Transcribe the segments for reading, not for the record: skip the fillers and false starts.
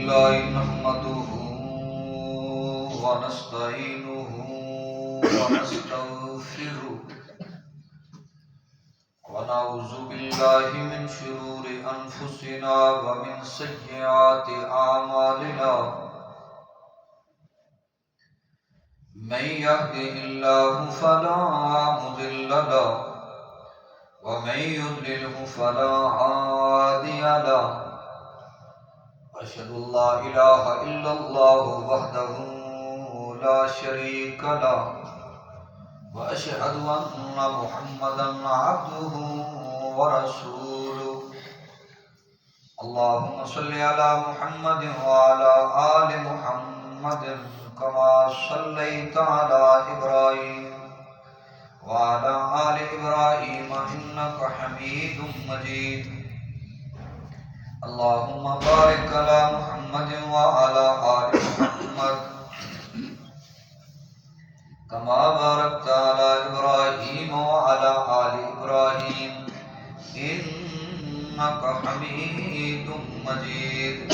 لله نحمده ونستعينه ونستغفره ونعوذ بالله من شرور أنفسنا ومن سيئات أعمالنا من يهده الله فلا مضل له ومن يضلله فلا هادي له أشهد أن لا إله إلا الله وحده لا شريك له وأشهد أن محمدا عبده ورسوله اللهم صل على محمد وعلى آل محمد كما صليت على إبراهيم وعلى آل إبراهيم إنك حميد مجيد اللهم بارك على محمد وعلى آل محمد كما باركت على إبراهيم وعلى آل إبراهيم إنك حميد مجيد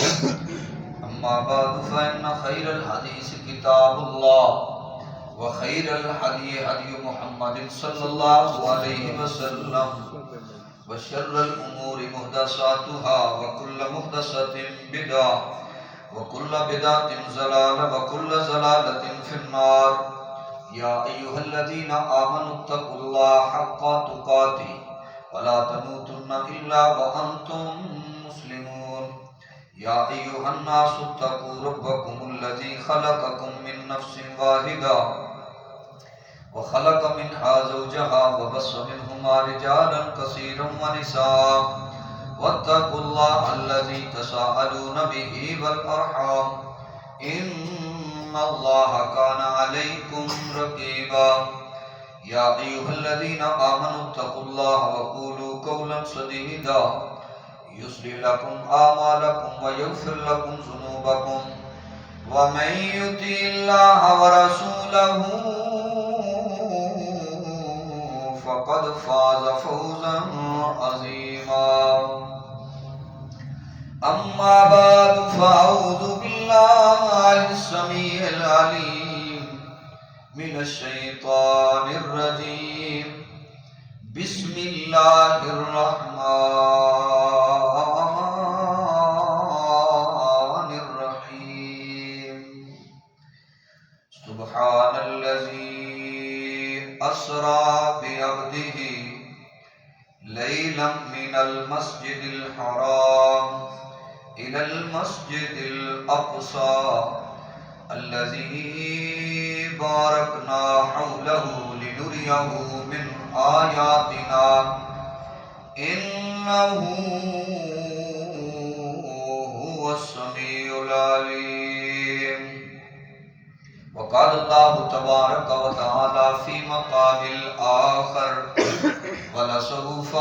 أما بعد فإن خير الحديث كتاب الله وخير الهدي هدي محمد صلى الله عليه وسلم وشر الأمور محدثاتها وكل محدثة بدعة وكل بدعة ضلالة وكل ضلالة في النار يا أيها الذين آمنوا اتقوا الله حق تقاته ولا تموتن إلا وأنتم مسلمون يا أيها الناس اتقوا ربكم الذي خلقكم من نفس واحدة وخلق منها زوجها وبث منهما رجالا كثيرا ونساء واتقوا الله الذي تساءلون به والأرحام إن الله كان عليكم رقيبا يا أيها الذين آمنوا اتقوا الله وقولوا قولا سديدا يصلح لكم أعمالكم ويغفر لكم ذنوبكم ومن يطع الله ورسوله فقد فاز فوزا عظيما أما بعد فأعوذ بالله السميع العليم من الشيطان الرجيم بسم الله الرحمن الرحيم سبحان الذي أسرى بعبده ليلا من المسجد الحرام إلى المسجد الأقصى الذي باركنا حوله لنريه من آياتنا إنه هو السميع العليم وقال الله تبارك وتعالى في مقام الآخر ولسوف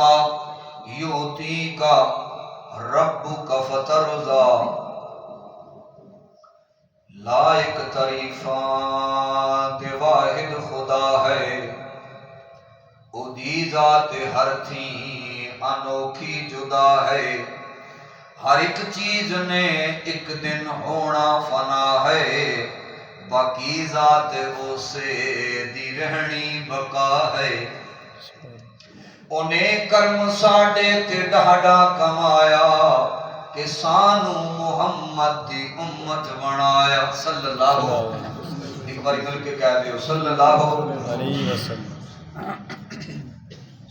يعطيك ربك فترضى لائق تعریفاں واحد خدا ہے اودی ذات ہر تھی انوکھی جدا ہے ہر ایک چیز نے ایک دن ہونا فنا ہے باقی ذات اسے دی رہنی بقا ہے انہیں کرم ساڈے تے ڈاڈا کمایا کہ سانو محمد دی امت بنایا صلی اللہ علیہ وسلم ایک بار مل کے کہہ دیو صلی اللہ علیہ وسلم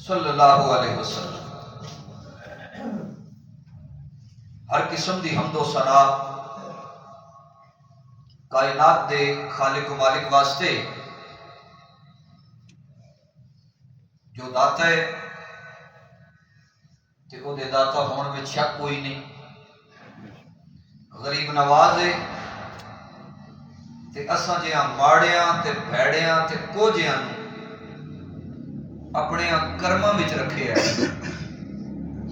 صلی اللہ علیہ وسلم ہر قسم دی حمد و ثنا کائنات دے خالق و مالک واسطے جو داتا ہے تے او دے داتا ہون وچ شک کوئی نہیں غریب نواز ہے تے اساں جیاں ماڑیاں تے بھیڑیاں تے کوجیاں نوں اپنے کرماں وچ رکھے ہے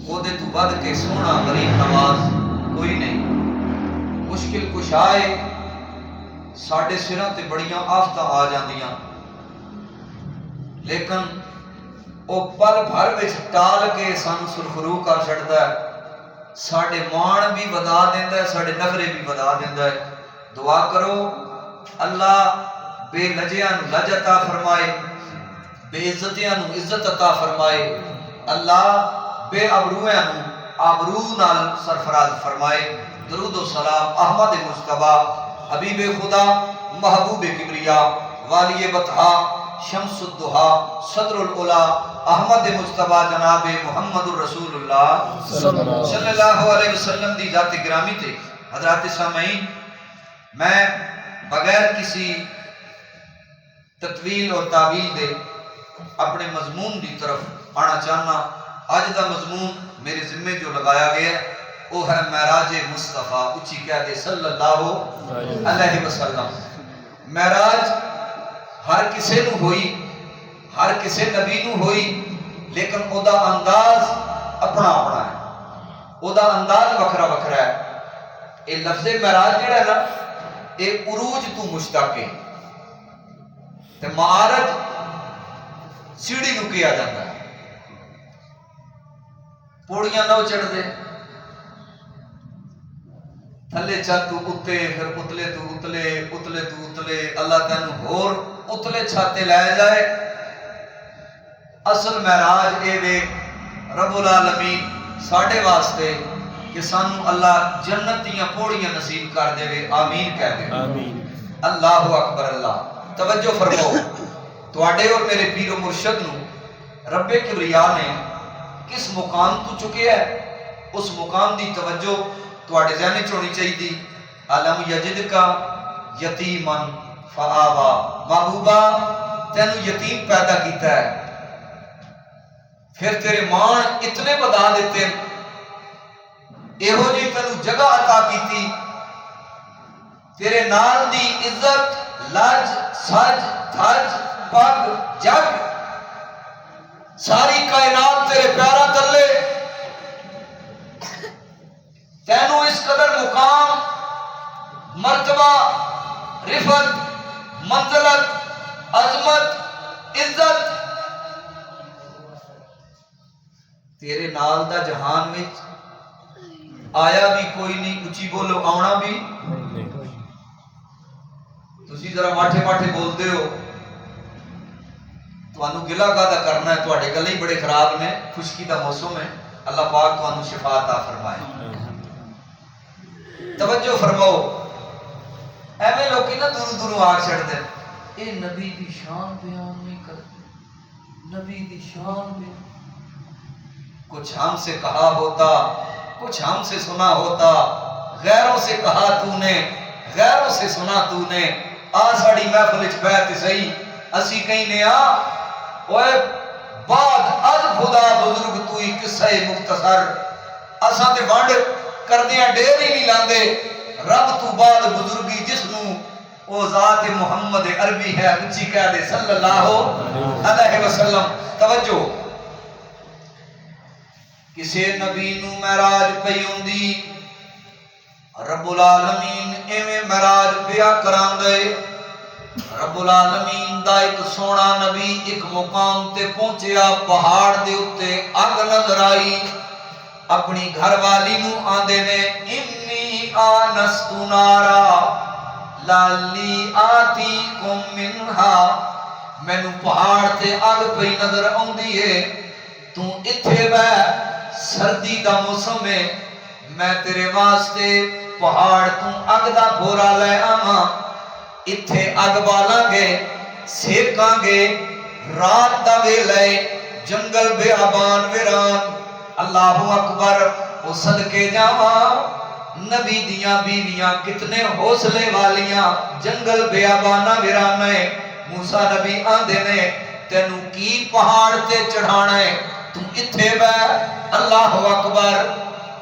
او دے تو ود کے سونا غریب نواز کوئی نہیں مشکل کشائے ساڈے سراں تے بڑیاں آفتاں آ جاندیاں لیکن وہ پل بھر وچ ٹال کے سانو سرخرو کر چھڑدا ہے، ساڈے مان بھی ودا دیندا ہے، ساڈے نخرے بھی ودا دیندا ہے۔ دعا کرو اللہ بے لجیاں نو لج عطا فرمائے، بے عزتیاں نو عزت عطا فرمائے، اللہ بے ابرویاں نو آبرو نال سرفراز فرمائے۔ درود و سلام احمد مصطفیٰ حبیب خدا محبوب کبریا والی بطحا شمس الدہا صدر العلا احمد مصطفیٰ جناب محمد الرسول اللہ صلی اللہ علیہ وسلم دی ذات گرامی تے حضرات سامعین، میں بغیر کسی تطویل اور تعویل دے اپنے مضمون دی طرف آنا چاہنا۔ آج دا مضمون میرے ذمے جو لگایا گیا ہے وہ ہے معراج مصطفیٰ، اچھی کہہ دے صلی اللہ علیہ وسلم۔ معراج ہر کسے نو ہوئی، ہر کسے نبی نو ہوئی، لیکن او دا انداز اپنا اپنا ہے، او دا انداز وکھرا وکھرا ہے۔ اے لفظ معراج جڑا ہے نا، اے عروج تو مشتق ہے، تے معارج سیڑھی نو کیا جاتا ہے، پوڑیاں نہ چڑھ دے، تھلے چل تو اتے، پھر اتلے تو اتلے، اتلے تو اتلے، اللہ تینو ہور اتلے چھاتے لائے جائے۔ اصل معراج اے وے رب العالمین ساڑھے واسطے کہ سانو اللہ جنتیاں پوڑیاں نصیب کر دے وے، آمین کہہ دے، اللہ اکبر اللہ۔ توجہ فرماؤ، تواڈے اور میرے پیر و مرشد نو رب کبریا نے کس مقام تو چکے ہے، اس مقام دی توجہ تواڈے ذہن وچ ہونی چاہیے۔ علم یجد کا یتیمن فآوا، محبوبہ تینو یتیم پیدا کیتا ہے، پھر تیرے مان اتنے بدا دیتے، ایہو جی تینو جگہ عطا کیتی، تیرے نال دی عزت لج سج دھج پگ جگ ساری کائنات تیرے پیارا تلے، تینو اس قدر مقام مرتبہ رفت منزلت عظمت عزت تیرے نال دا جہان میں آیا بھی کوئی نہیں، اچھی بولو آونا بھی تسی ذرا ماٹھے ماٹھے بولتے ہو، توانو گلہ گادا کرنا ہے، تواڈے گلے ہی بڑے خراب نے، خشکی دا موسم ہے، اللہ پاک توانو شفا عطا فرمائے۔ توجہ فرماؤ، ایویں لوکی نا دور دوروں آگ چھڑ دے، اے نبی دی شان بیان نہیں کرتے، نبی دی شان بیان، کچھ ہم سے کہا ہوتا، کچھ ہم سے سنا ہوتا، غیروں سے کہا تو نے، غیروں سے سنا تو نے، آ ساڑی محفل اچ بیعت صحیح، اسی کہیں نے آ، اوے بعد از خدا بزرگ توی قصہ مختصر، اساں تے وانڈ کردیاں ڈیر ہی نہیں لاندے، رب تو بعد بزرگی جسنو او ذات محمد عربی ہے، اچھی کہہ دے صلی اللہ علیہ وسلم۔ توجہ، کسے نبی نو معراج پئی ہوندی، رب العالمین ایویں معراج پیا کران دے، رب العالمین دا ایک سونا نبی ایک مقام تے پہنچیا، پہاڑ دے اتے اگ نظر آئی، اپنی گھر والی نو آندے نے انی آنست نارا لالی آتی کم منہا، میں نو پہاڑ تے اگ پئی نظر آندی ہے، تو اتھے بے سردی دا موسم ہے، میں تیرے واسطے پہاڑ تو اگ دا بھورا لے آما، اتھے اگ بالاں گے سیکاں گے، رات دا ویلے جنگل بیابان ویران، اللہ اکبر، او صدقے جاواں نبی دیاں بیویاں کتنے حوصلے والیاں، جنگل بیابانہ ویرانے، موسیٰ نبی آندے نے تینو کی پہاڑ تے چڑھانے، تم اتھے بے، اللہ اکبر،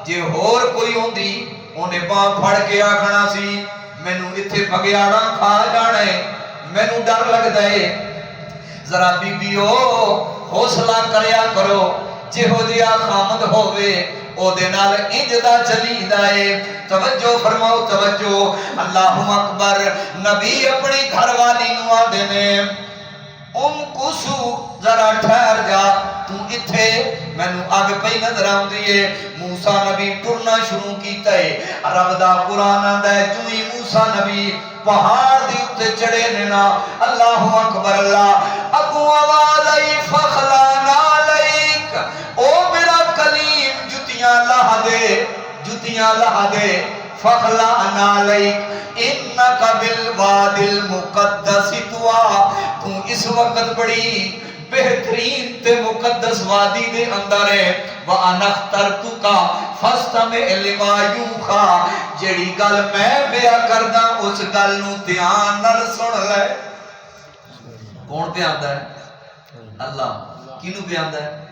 جے ہور کوئی ہوندی انہیں باں پھڑ کے آکھنا سی میں نو اتھے بھگیاڑا کھا جانے، میں نو ڈر لگ دے، ذرا بی بی حوصلہ کریا کرو، جے ہو جیا خامد ہووے او دے نال انجدہ چلی دائے۔ توجہ فرماؤ توجہ، اللہ اکبر، نبی اپنی گھر والی نو آدھے نے ام کسو ذرا ٹھہر جا، کتھے مینوں اگ پئی نظر آندی ہے موسیٰ نبی ٹرنا شروع کیتا ہے رب دا قرآن آندا ہے جو ہی موسیٰ نبی پہاڑ دی اتے چڑھے نینا اللہ اکبر اللہ اگو آواز آئی فخلانا علیک او میرا کلیم جتیاں لہا دے فخلانا علیک انکا بالواد المقدس تو اس وقت بڑی بہترین تے مقدس وادی دے اندر ہے وَأَنَا اخْتَرْتُكَ فَاسْتَمِعْ لِمَا يُوحَىٰ جیڑی گل میں بیان کردا اس گل نو دھیان نال سن لے کون بیاندا ہے اللہ کینو بیاندا ہے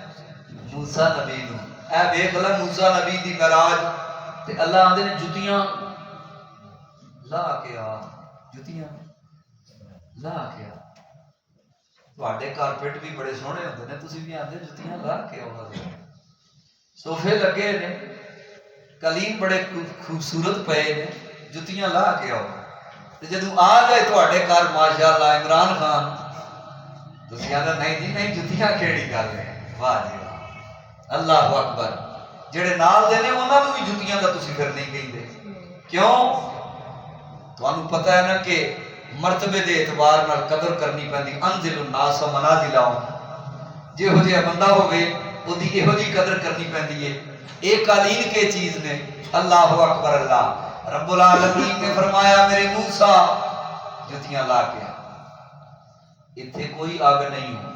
موسیٰ نبی نو اے ویکھ لے موسیٰ نبی دی معراج تے اللہ آندے نے جُتیاں لا کے آ جُتیاں لا کے آ تواڈے کارپیٹ بھی بڑے سوہنے ہوندے نے تسی بھی آندے جُتیاں لا کے آؤ صوفے لگے نے کلیم بڑے خوبصورت پے نے جُتیاں لا کے آؤ تے جدوں آ جائے تواڈے گھر ماشاءاللہ عمران خان تسی آندے نہیں جی نہیں جُتیاں کیڑی گل ہے واہ جی واہ اللہ اکبر جڑے نال دے نے انہاں نوں بھی جُتیاں دا تسی پھر نہیں کہندے کیوں تانوں پتہ ہے نا کہ مرتبے دے اعتبار نال قدر کرنی پیندی انزل الناس منازلہم جہو جہا بندہ ہوئے اودی ایہو جی قدر کرنی پیندی ہے ایک قالین کے چیز نے اللہ اکبر اللہ رب العالمین نے فرمایا میرے موسیٰ جتیاں لا کے اتھے کوئی آگ نہیں ہوں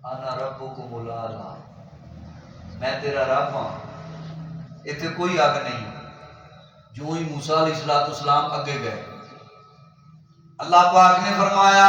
انا ربکم الاعلی میں تیرا رب ہوں اتھے کوئی آگ نہیں ہوں جو ہی موسیٰ علیہ السلام اگے گئے اللہ پاک نے فرمایا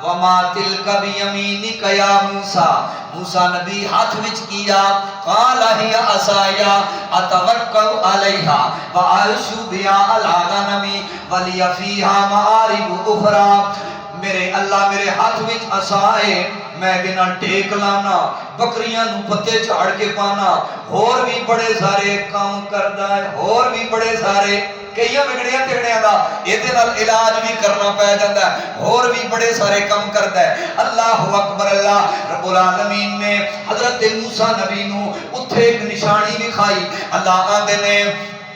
وَمَا تِلْكَ بِيَمِينِكَ يَا مُوسَىٰ موسیٰ نبی ہاتھ وچ کیا قَالَ هِيَ عَصَايَ أَتَوَكَّلُ عَلَيْهَا وَأَحُشُّ بِهَا عَلَىٰ غَنَمِي وَلِيَ فِيهَا مَآرِبُ أُخْرَىٰ میرے اللہ میرے ہاتھ وچ عصا ہے میں بنا ٹیک لانا بکریاں نو پتے چاڑ کے پانا اور بھی بڑے سارے کام کردا ہے اور بھی بڑے سارے کئی بگڑیاں تگڑیاں دا ایدے نال علاج بھی کرنا پہ جاتا ہے اور بھی بڑے سارے کام کرتا ہے اللہ اکبر اللہ رب العالمین نے حضرت موسیٰ نبی نو اتھے ایک نشانی دکھائی اللہ آندے نے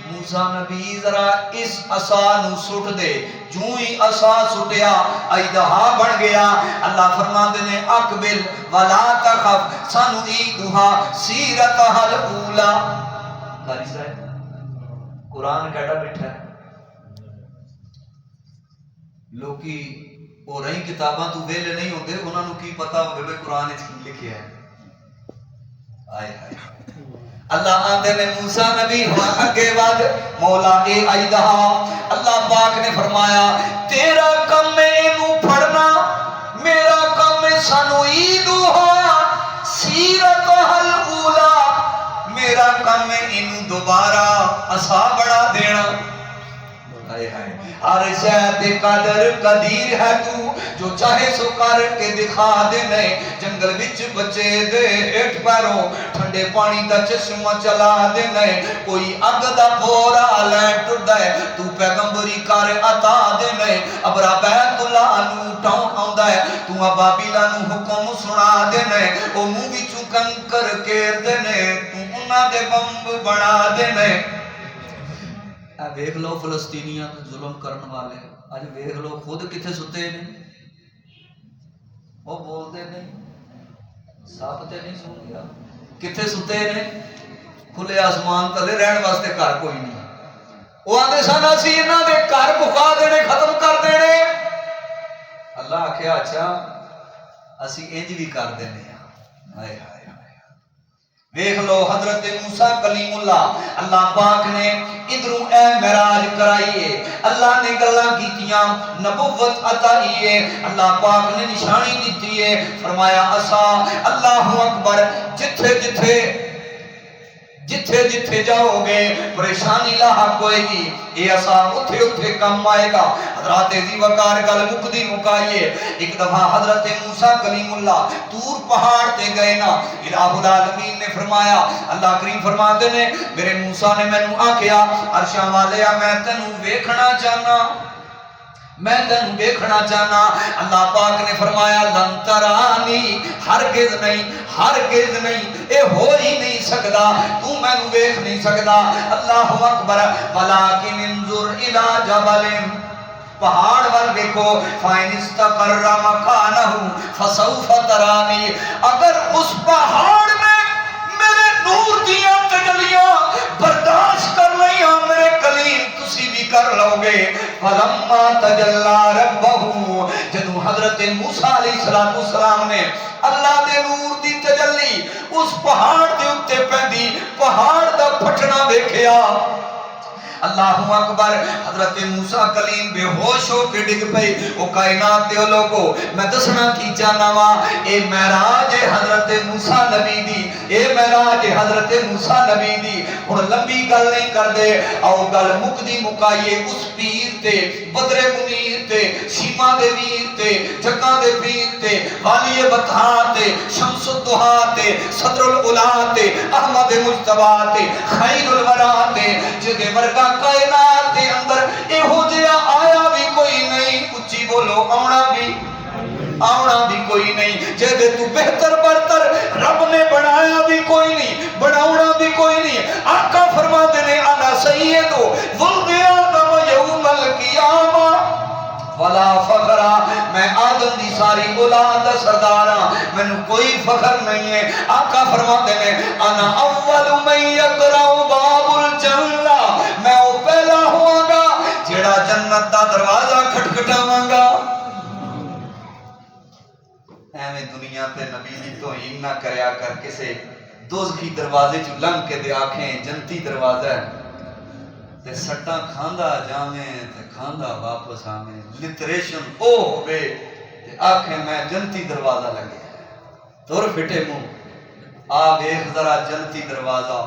موسیٰ نبی ذرا اس عصا نو سٹ دے جو ہی عصا سٹیا ایدہا بن گیا اللہ فرماندے نے اقبل ولا تخف سنعیدھا سیرتھا الاولی قاری صاحب قرآن کیڑا بیٹھا ہے لوکی وہ رہی کتاباں تو ویلے نہیں ہوندے انہاں نوں کی پتہ ہوے قرآن وچ کی لکھیا ہے آئے ہائے اللہ آندے نے موسیٰ نبی ہوا اگے ود مولا اے ایدہا اللہ پاک نے فرمایا تیرا کم ہے اینو پڑھنا میرا کم ہے سنعیدھا سیرتھا الاولی میرا کام ہے انہوں دوبارہ عصا بڑھا دینا ہر شاید قدر قدیر ہے تو جو چاہے سو کر کے دکھا دینے جنگل وچ بچے دے ہٹ پیروں ٹھنڈے پانی دا چشمہ چلا دینے کوئی اگ دا بورا لین ٹر دے تو پیغمبری کار عطا دینے ابرا بیت اللہ نو ٹاؤن آندا ہے تو ابابیلا نو حکم سنا دینے او منہ وچوں کنکر کیر دینے تو انہاں دے بمب بنا دینے اے ویکھ لو فلسطینیاں ظلم کرن والے اج ویکھ لو خود کتھے ستے نے وہ بولتے نہیں سب تے نہیں سو گیا کتھے ستے نے کھلے آسمان تلے رہن واسطے گھر کوئی نہیں وہ آندے سن اسی انہاں دے گھر بکا دینے ختم کر دینے اللہ آکھیا اچھا اسی انج بھی کر دینے ہائے ہائے دیکھ لو حضرت موسیٰ کلیم اللہ اللہ پاک نے ادھروں اے معراج کرائیے اللہ نے گلاں کیتیاں نبوت عطائیے اللہ پاک نے نشانی دیتی ہے فرمایا عصا اللہ اکبر جتھے جتھے جتھے جتھے جاؤ گے پریشانی لاحق ہوئے گی یہ عصا اتھے اتھے کم آئے گا حضرت عزی وقار گل مقدی مکائیے ایک دفعہ حضرت موسیٰ کلیم اللہ تور پہاڑ تے گئے نا الہ العالمین نے فرمایا اللہ کریم فرماتے نے میرے موسیٰ نے میں نو آکیا عرشاں والیا میں تنو ویکھنا چاہنا میں تینوں دیکھنا چاہنا. اللہ پاک نے فرمایا لن ترانی، ہرگز نہیں، ہرگز نہیں، اے ہو ہی نہیں سکدا، تو مینوں دیکھ نہیں سکدا. اللہ اکبر. ولکن انظر الی جبل، پہاڑ وال دیکھو، فَإِنِ اسْتَقَرَّ مَكَانَهُ فَسَوْفَ تَرَانِي، اگر اس پہاڑ میں میرے نور دیاں تجلیاں برداشت کر لیا میرے کلیم تسی بھی کر لو گے. فَلَمَّا تَجَلَّى رَبَّهُ، جدو حضرت موسیٰ علیہ السلام نے اللہ دے نور دی تجلی اس پہاڑ دے اتے پیندی، پہاڑ دا پھٹنا دیکھیا. اللہ اکبر. حضرت موسیٰ کلیم بے ہوش ہو کے ڈگ پئی. او کائنات دے لوگو میں دسنا کی چاہنا وا، اے معراج حضرت موسیٰ نبی دی، اے معراج حضرت موسیٰ نبی دی. ہن لمبی گل نہیں کر دے، او گل مکدی مکائیے اس پیر تے، بدر منیر تے، شیما دے ویر تے، جگاں دے پیر تے، والی بطحا تے، شمس الدہا تے، صدر العلا تے، احمد مجتبی تے، خیر الورا تے، جدے ورگا کائنات دے اندر اے ہو جیا آیا بھی کوئی نہیں. اچھی بولو آنا بھی کوئی نہیں. جدے تو بہتر برتر رب نے بنایا بھی کوئی نہیں، بناونا بھی کوئی نہیں. آقا فرما دینے انا سیدو ولد آدم یوم القیامہ ولا فخرا، میں آدم دی ساری اولاد دا سردار ہاں، میں کوئی فخر نہیں ہے. آقا فرماتے ہیں انا اول من یقرأ باب الجنہ، میں وہ پہلا ہوں گا جیڑا جنت دا دروازہ کھٹکھٹاواں گا. ایویں دنیا تے نبی دی توہین نہ کریا کر، کسے دوزخی دروازے چ لنگ کے دے آکھیں جنتی دروازہ ہے تے سٹاں کھاندا جاویں تے کھاندا واپس آویں، لٹریشن او ہوے تے آکھیں میں جنتی دروازہ لگے. تر پھٹے منہ آ ویکھ ذرا جنتی دروازہ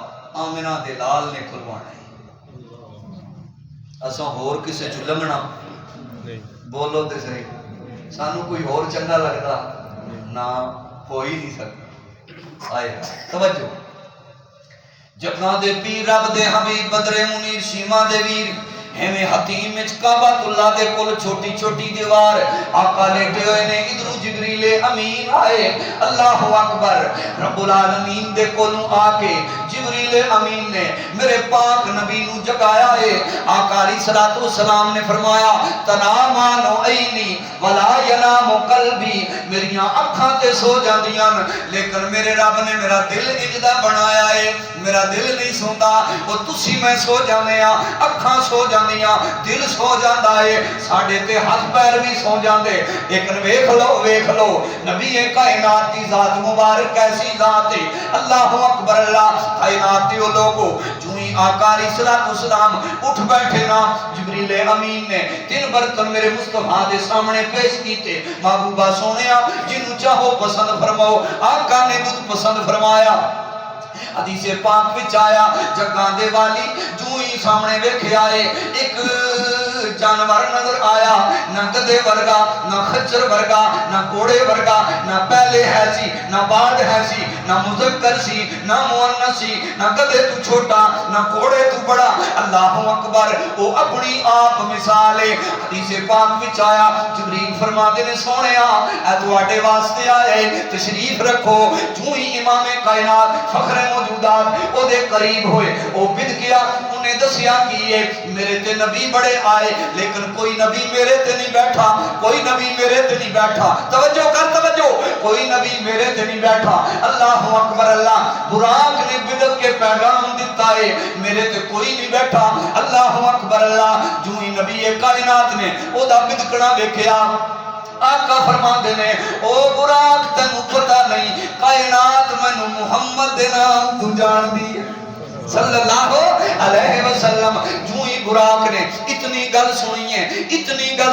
آمنہ دے لال نے کھلوانا ہے. اساں ہور کسے چ لنگنا بولو تے صحیح، سانو کوئی ہور چنگا لگدا نہ ہو ہی نہیں سکتا. آئے توجہ. جگاں دے پیر رب دے حبیب بدر منیر شیما دے ویر ایویں حتیم وچ کعبۃ اللہ دے کول چھوٹی چھوٹی دیوار آقا لیٹے ہوئے نے. ادھروں جبریل امین آئے. اللہ اکبر. رب العالمین دے کولوں آ کے جبریل امین نے میرے پاک نبی نو جگایا ہے. آقا علیہ الصلوۃ والسلام نے فرمایا تنامان عینی ولا ینام قلبی، میریاں اکھاں تے سو جاندیاں لیکن میرے رب نے میرا دل اجدا بنایا ہے، میرا دل نہیں سوندا. وہ تسی میں سو جانے ہاں، اکھاں سو جاندیاں، دل سو جاندا ہے، ساڈے تے ہاتھ پیر بھی سو جاندے. لیکن ویکھ لو نبی کائنات دی ذات مبارک ایسی ذات ہے. اللہ اکبر. اللہ کائنات دے لوگو جو ہی آقا علیہ السلام اٹھ بیٹھے نا، جبریل امین نے 3 برتن میرے مصطفیٰ دے سامنے پیش کیتے. محبوبہ سونیا جنوں چاہو پسند فرماؤ. آقا نے دودھ پسند فرمایا. حدیث پاک وچ آیا جگاں دے والی جو ہی سامنے ویکھے آئے ایک جانور نظر آیا، نہ گدے ورگا، نہ خچر ورگا، نہ گھوڑے ورگا، نہ پہلے ہے سی، نہ بعد ہے سی، نہ مذکر سی، نہ مؤنث سی، نہ گدے تو چھوٹا، نہ گھوڑے تو بڑا. اللہ اکبر. وہ اپنی آپ مثال ہے. حدیث پاک وچ آیا جبریل فرماتے نے سونیا اے تواڈے واسطے آئے تشریف رکھو. جو ہی امام کائنات فخر موجودات او دے قریب ہوئے او بد گیا. انہیں دسیا کیے میرے تے نبی بڑے آئے لیکن کوئی نبی میرے تے نہیں بیٹھا، کوئی نبی میرے تے نہیں بیٹھا. توجہ کر توجہ، کوئی نبی میرے تے نہیں بیٹھا. اللہ اکبر. اللہ براق نے بدت کے پیغام دیتا ہے میرے تے کوئی نہیں بیٹھا. اللہ اکبر. اللہ جو ہی نبی کائنات نے او دا بدکنا دیکھیا آقا فرماندے نے او براق تینوں پتہ نہیں کائنات مینوں محمد دے نام تو جان دی صلی اللہ علیہ وسلم. جو ہی براق نے اتنی گل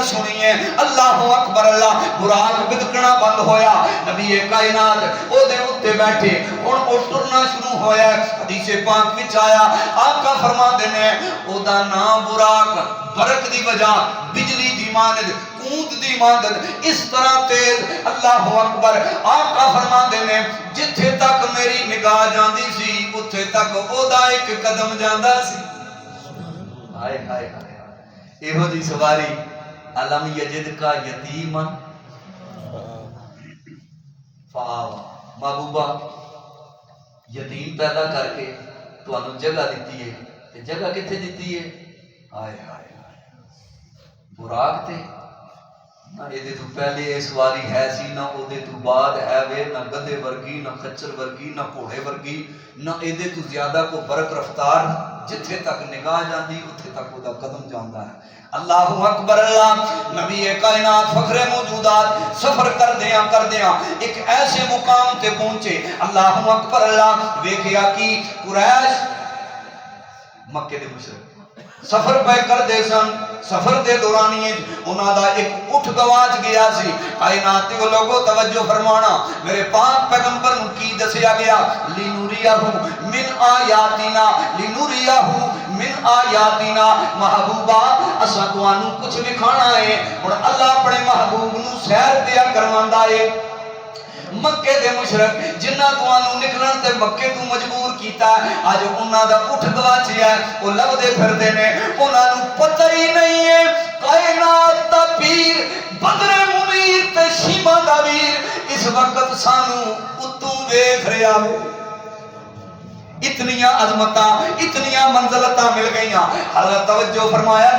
سنی ہے اللہ اکبر. اللہ براق بدکنا بند ہویا. نبی کائنات او دے اتے بیٹھے ہن او ٹرنا شروع ہویا. حدیث پاک وچ آیا آقا فرماندے نے او دا نام براق برق دی وجہ بجلی دی مانند اونٹ دی مانند اس طرح تیز. اللہ اکبر. آقا فرماندے نے جتھے تک میری نگاہ جاندی سی اتھے تک او دا ایک قدم جاندا سی. ہائے ہائے ہائے. ایہو جی سواری الم یجد کا یتیمن فآوا، محبوبہ یتیم پیدا کر کے تانوں جگہ دیتی ہے، تے جگہ کتھے دیتی ہے؟ ہائے ہائے براق تے نہ یہ تو پہلے اس واری ہے سی، نہ او دے تو بعد ہے وے، نہ گدے ورگی، نہ خچر ورگی، نہ گھوڑے ورگی، نہ یہ تو زیادہ کو برق رفتار، جتھے تک نگاہ جاندی اتھے تک وہ دا قدم جاندا ہے۔ اللہ اکبر اللہ، نبی کائنات فخر موجودات سفر کردیاں ایک ایسے مقام تے پہنچے، اللہ اکبر اللہ، ویکھیا کی قریش مکے دے مشرک سفر پہ کر دے سن، سفر دے دورانی انہاں دا ایک اٹھ گواچ گیا سی۔ کائنات کے لوگوں توجہ فرمانا، میرے پاک پیغمبر نوں کی دسیا گیا، لنوریہو من آیاتنا، لنوریہو من آیاتنا، محبوبہ اساں تانوں کچھ دکھانا ہے۔ ہن اللہ اپنے محبوب نوں سیر پیا کرواندا ہے۔ مکے دے مشرک جنہ تانوں نکلن تے مکے تو مجبور کیتا ہے، اج انہاں دا اٹھ گواچیا ہے، او لبدے پھردے نے، انہاں نوں پتہ ہی نہیں ہے کائنات دا پیر بدر منیر تے شیما دا ویر اس وقت سانوں اتوں ویکھ رہا ہے۔ اتنیاں عظمتاں، اتنیاں منزلتاں مل گئیاں۔ حضرت توجہ فرمایا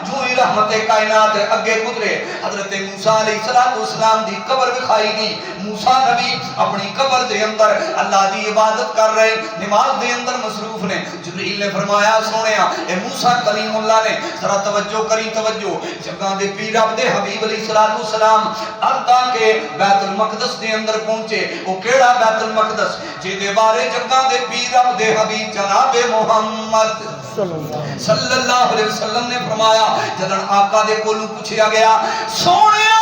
جو ہی رحمت کائنات اگے گزرے، حضرت موسیٰ علیہ السلام دی قبر دکھائی گئی۔ موسیٰ نبی اپنی قبر دے اندر اللہ دی عبادت کر رہے، نماز دے اندر مصروف نے۔ جبریل نے فرمایا سونیا اے موسیٰ کلیم اللہ نے ذرا توجہ کری، توجہ جگہ دے پیر رب دے حبیب علیہ السلام اردا کے بیت المقدس دے اندر پہنچے۔ وہ کیڑا بیت المقدس جے دے بارے جگہ دے پیر رب دے حبیب جناب محمد صلی اللہ علیہ وسلم نے فرمایا، جدن آقا دے کولوں پوچھیا گیا سونیا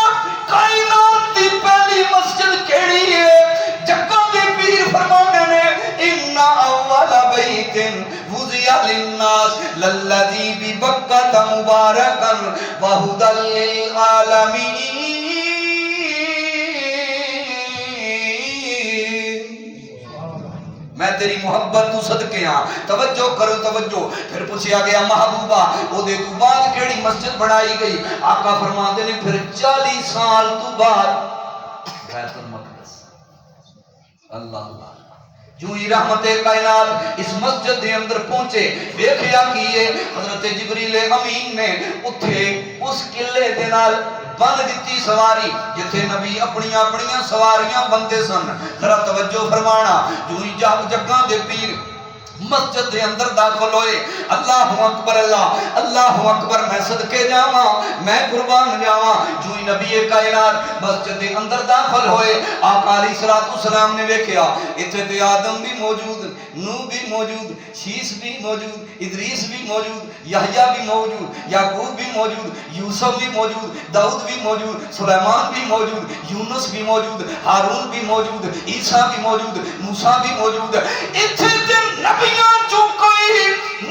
کائنات دی پہلی مسجد کیڑی ہے؟ جگہ دے پیر فرمانے نے ان اول بیت وضع للناس للذی ببکۃ مبارکا وہدی للعالمین۔ میں تیری محبت تو صدقے ہاں، توجہ کرو توجہ۔ پھر پوچھیا گیا محبوبہ او دے تو بعد کیڑی مسجد بنائی گئی؟ آقا فرماتے نے پھر 40 سال تو بعد بیت المقدس۔ اللہ اللہ، جو ہی رحمت کائنات اس مسجد دے اندر پہنچے، ویکھیا کیے حضرت جبریل امین نے اتھے اس قلعے دے نال بند دیتی سواری جتھے نبی اپنیاں سواریاں بندے سن۔ ذرا توجہ فرمانا، جو ہی جگہ دے پیر مسجد دے اندر داخل ہوئے، اللہ اکبر اللہ، اللہ اکبر، میں صدقے جاواں، میں قربان جاواں، جو ہی نبی کائنات مسجد دے اندر داخل ہوئے، آقا علیہ السلام نے ویکھیا ایتھے تے آدم بھی موجود، نوح بھی موجود، شیس بھی موجود، ادریس بھی موجود، یحییٰ بھی موجود، یعقوب بھی موجود، یوسف بھی موجود، داؤد بھی موجود، سلیمان بھی موجود، یونس بھی موجود، ہارون بھی موجود، عیسیٰ بھی موجود، موسیٰ بھی موجود۔ ایتھے تے نبیاں چوں کوئی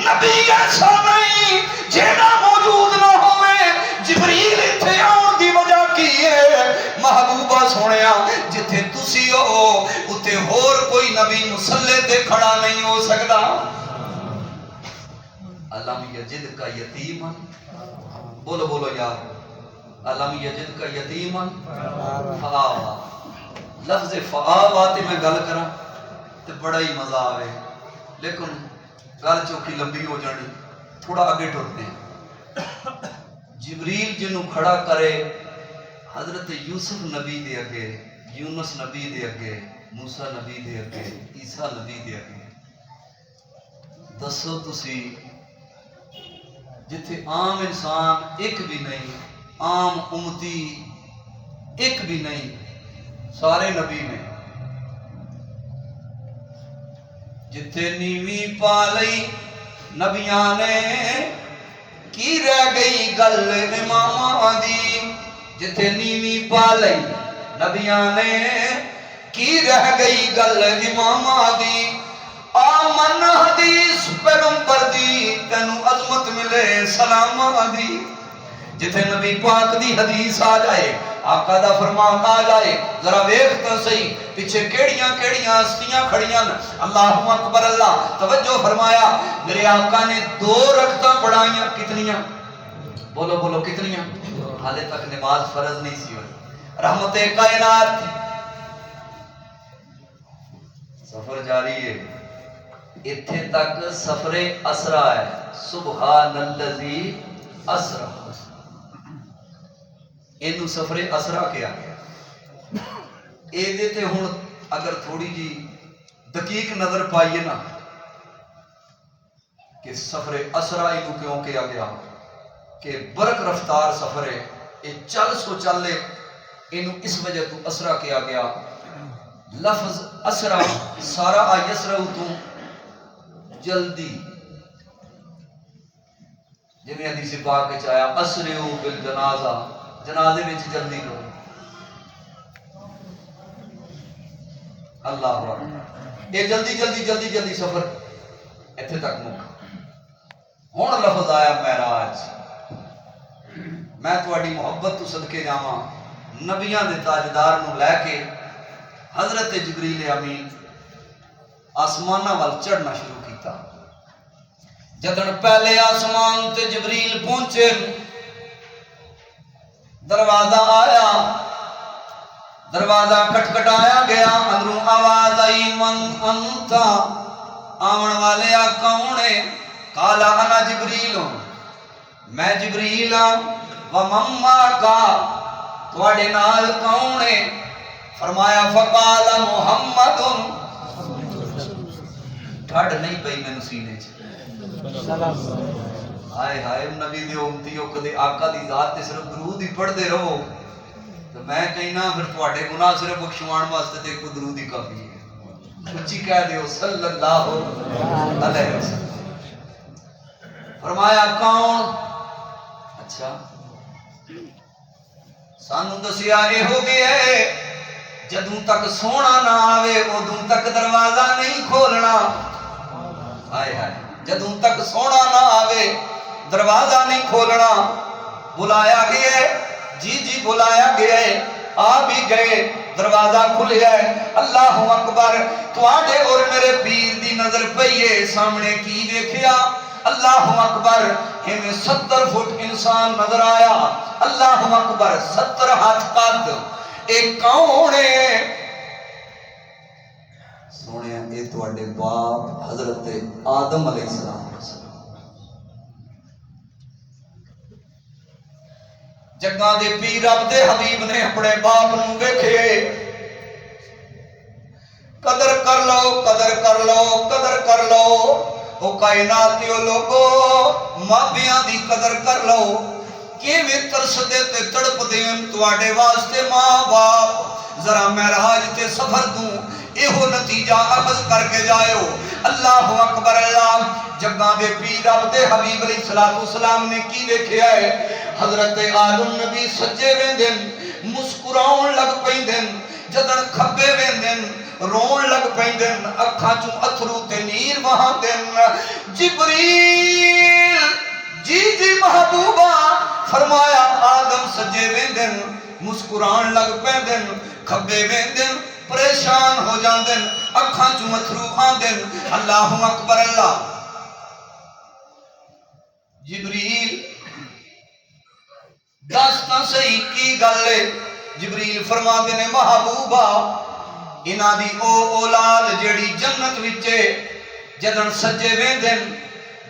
نبی ایسا نہیں جیڑا موجود نہ ہوئے۔ جبریل ایتھے آن دی وجہ کی ہے محبوبہ سونیا، جتھے تسی ہو اتھے ہور کوئی نبی مسلح تے کھڑا نہیں ہو سکتا۔ علم یجد کا یتیمن، بولو بولو یار، علم یجد کا یتیمن فآوا۔ لفظ فآوا تے میں گل کراں تے بڑا ہی مزہ آوے، لیکن گل چوکی لمبی ہو جانی، تھوڑا آگے ٹرتے ہیں۔ جبریل جنوں کھڑا کرے حضرت یوسف نبی دے اگے، یونس نبی دے اگے، موسیٰ نبی دے اگے، عیسیٰ نبی دے اگے، دسو تسی جتھے عام انسان ایک بھی نہیں، عام امتی ایک بھی نہیں، سارے نبی نے، جتھے نیوی پا لئی نبیاں نے کی رہ گئی گل اماماں دی، جتھے نیوی پا لئی نبیاں نے کی رہ گئی گل اماماں دی۔ آمن حدیث پیغمبر دی تینوں عظمت ملے سلاماں دی، جتھے نبی پاک دی حدیث آ جائے، آقا دا فرمان آ جائے، ذرا ویکھتا صحیح پیچھے کیڑیاں ہستیاں کھڑیاں۔ اللہ اکبر اللہ، توجہ فرمایا، میرے آقا نے 2 رکعتاں پڑھائیاں، کتنیاں؟ بولو بولو کتنیاں؟ حالے تک نماز فرض نہیں سی ہوئی۔ رحمت کائنات سفر جاری ہے، اتھے تک سفر اسرا ہے۔ سبحان الذی اسرا، اینو سفر اسرا کیا گیا۔ اے دیتے ہون اگر تھوڑی جی دقیق نظر پائیے نا کہ سفر اسرا اینو کیوں کیا گیا، کہ برق رفتار سفر ہے، یہ چل سو چل لے، اینو اس وجہ تو اسرا کیا گیا۔ لفظ اسرا سارا یسرا تو جلدی، جنہیں حدیث پاک کے چاہیا اسرعوا بالجنازہ، جنازے میں جلدی کرو۔ اللہ اکبر، یہ جلدی جلدی جلدی جلدی سفر ایتھے تک مکا۔ ہن لفظ آیا معراج۔ میں تواڈی محبت تو صدقے جاواں، نبیاں دے تاجدار نو لے کے حضرت جبریل امین آسماناں وال چڑھنا شروع کیتا۔ جدن پہلے آسمان تے جبریل پہنچے، دروازہ آیا، دروازہ کھٹکھٹایا گیا، اندروں آواز آئی من انتا، آمن والے کون ہے؟ قالا انا جبریل، میں جبریل ہوں، ومما کا تواڈے نال کون ہے؟ فرمایا فقال محمد، ٹھڈ نہیں پئی مینوں سینے چ۔ ہائے ہائے نبی دی امتیو کدے آقا دی ذات تے صرف درود ہی پڑھدے رہو، تو میں کہنا پھر تواڈے گناہ صرف بخشوان واسطے تے کوئی درود ہی کافی ہے۔ اچھی کہہ دیو صلی اللہ علیہ وسلم۔ فرمایا کون؟ اچھا سانو دسیا اے ہو گیا ہے جدوں تک سونا نہ آوے ادوں تک دروازہ نہیں کھولنا۔ ہائے ہائے، جدوں تک سونا نہ آوے دروازہ نہیں کھولنا۔ بلایا گیا ہے، جی جی بلایا گیا ہے، آ بھی گئے، دروازہ کھل گئے۔ اللہ اکبر، تواڈے اور میرے پیر دی نظر پئیے، سامنے کی دیکھیا؟ اللہ اکبر، ہمیں 70 فٹ انسان نظر آیا۔ اللہ اکبر، 70 ہاتھ قد۔ ایک کون ہے؟ سونے اے تواڈے باپ حضرت آدم علیہ السلام۔ جگہ دے پیر رب دے حبیب نے اپنے باپ نوں ویکھے، قدر کر لو قدر کر لو قدر کر لو، او کائناتیو لوگو ماپیاں دی قدر کر لو۔ کیویں ترسدے تے تڑپ دین تواڈے واسطے ماں باپ، ذرا معراج تے سفر دوں ایہو نتیجہ اخذ کر کے جائیو۔ اللہ اکبر، اللہ جگہ دے پیر رب دے حبیب علیہ السلام نے کی دیکھیا ہے؟ حضرت آدم نبی سجے ویندن مسکراؤن لگ پیندن، جدن کھبے ویندن رون لگ پیندن، اکھاں چوں اتھرو تے نیر وہاندن۔ جبریل جی جی محبوبہ، فرمایا آدم سجے ویندن مسکران لگ پیندن، کھبے ویندن پریشان ہو جاندن، اکھاں چوں اتھرو آندن۔ اللہ اکبر، اللہ جبریل داستان صحیح کی گلے؟ جبریل فرما دینے محبوبہ انہاں دی او اولاد جیڑی جنت وچے جدن سجے ویندن،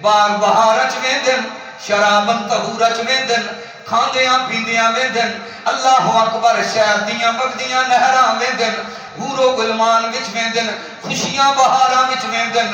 باغ بہارچ ویندن، شرابن طہورچ ویندن، کھاندیاں پیندیاں ویندن، اللہ اکبر، شہر دیاں بگدیاں نہراں ویندن، حورو گلمان وچ ویندن، خوشیاں بہاراں وچ ویندن۔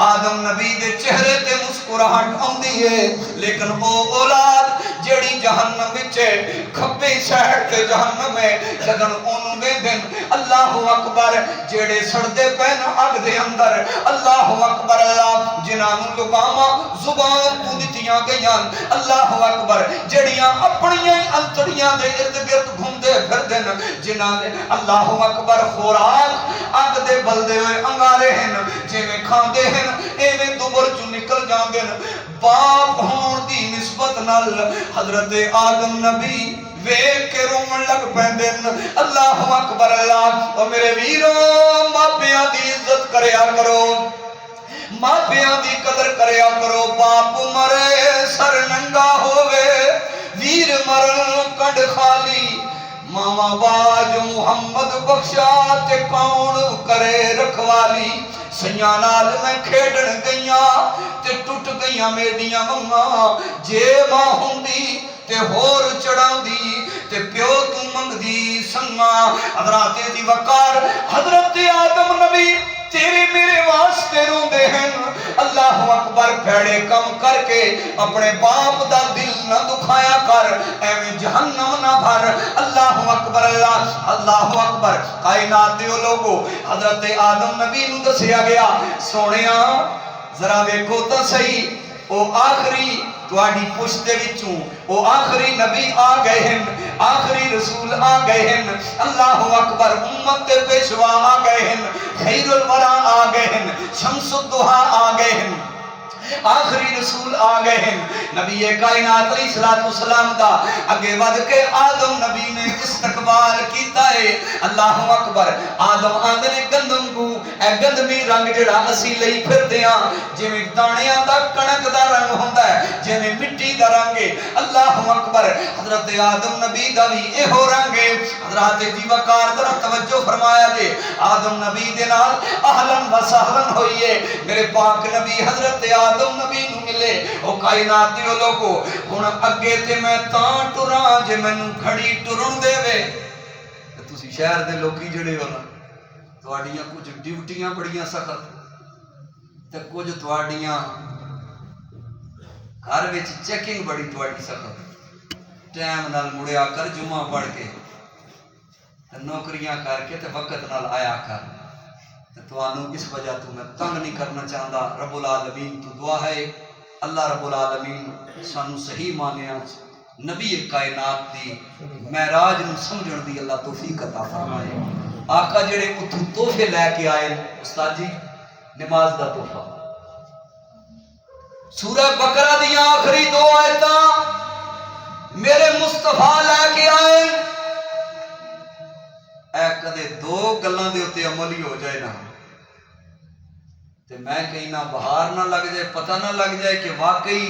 آدم نبی دے چہرے تے مسکراہٹ آندی ہے، لیکن او اولاد جیڑی جہنم وچے کھبے سائیڈ تے جہنم ہے، جدن اونوں ویندن، اللہ اکبر، جیڑے سڑدے پین اگ دے اندر، اللہ اکبر، اللہ جنہاں نوں لگاماں زبان تو دتیاں گئیاں، اللہ اکبر، جیڑیاں اپنیاں انتڑیاں دے ارد گرد گھومدے پھردن، جنہاں دے اللہ اکبر خوراک اگ دے بلدے ہوئے انگارے ہیں، جویں کھاندے ہیں ایویں دوبر چوں نکل جاندے ہیں۔ باپ ہون دی نسبت نال حضرت آدم نبی ویکھ کے رومن لگ پیندن۔ اللہ اکبر، اللہ او میرے ویرو، ماپیاں دی عزت کریا کرو، ماپیاں دی قدر کریا کرو۔ باپ مرے سر ننگا ہووے ویر مرن کنڈ خالی ماما باج محمد بخشا تے کون کرے رکھوالی سیاں نال میں کھیڈن گئیاں تے ٹوٹ گئیاں میڈیاں ماں جے ماں ہوندی تے ہور چڑھاندی تے پیو تو منگدی سنگا حضرات دی وقار حضرت آدم نبی تیرے میرے واسطے روندے ہیں اللہ اکبر پھیڑے کم کر کے اپنے باپ دا دل نہ دکھایا کر ایویں جہنم نہ بھر اللہ اکبر اللہ اکبر کائنات دیو لوگو حضرت آدم نبی نو دسیا گیا سونیاں ذرا ویکھو تو صحیح او آخری تواڈی پشت دے وچوں او آخری نبی آ گئے ہیں آخری رسول آ گئے ہیں اللہ اکبر امت کے پیشوا آ گئے ہیں خیر الورا آ گئے ہیں شمس الضحیٰ آ گئے ہیں آخری رسول آ گئے ہیں نبی کائنات علیہ السلام دا اگے ود کے آدم نبی نے استقبال کیتا ہے اللہ اکبر آدم آندے نے گندم کو اے گندمی رنگ جڑا اسی لئی پھردیاں جویں دانیاں دا کنک دا رنگ ہوندا ہے جویں مٹی دا رنگ ہے اللہ اکبر حضرت آدم نبی دا وی ایہو رنگ ہے حضرات جی وقار ذرا توجہ فرمایا جے آدم نبی دے نال اہلاً و سہلاً ہوئیے میرے پاک نبی حضرت آدم نبی نو ملے او کائنات دیو لوگو ہن اگے تے میں تاں ٹراں جے مینوں کھڑی ٹرن دے وے تے تسی شہر دے لوکی جڑے ہو نا تواڈیاں کچھ ڈیوٹیاں بڑیاں سخت تے کچھ تواڈیاں گھر وچ چیکنگ بڑی تواڈی سخت ٹائم نال مڑیا کر جمعہ پڑھ کے تے نوکریاں کر کے تے وقت نال آیا کر توانو اس وجہ تو میں تنگ نہیں کرنا چاہتا رب العالمین تو دعا ہے اللہ رب العالمین سانو صحیح مانیاں نبی کائنات دی معراج نو سمجھن دی اللہ توفیق عطا فرمائے آقا جڑے اتھو تحفے لے کے آئے استاد جی نماز دا تحفہ سورہ بقرہ دی آخری 2 آیتاں میرے مصطفیٰ لے کے آئے اے کدے 2 گلاں دے اوتے عمل ہی ہو جائے نا تے میں کہیں نہ بہار نہ لگ جائے پتہ نہ لگ جائے کہ واقعی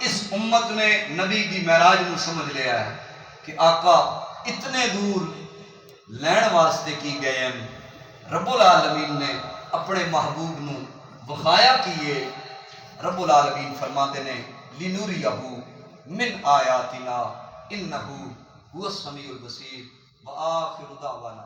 اس امت نے نبی دی معراج نو سمجھ لیا ہے کہ آقا اتنے دور لین واسطے کی گئے ہیں رب العالمین نے اپنے محبوب نو بخایا کیے رب العالمین فرماتے نے لِنُرِيَهُ مِنْ آیاتنا انہو هو السمیع البصیر وآخر دعوانا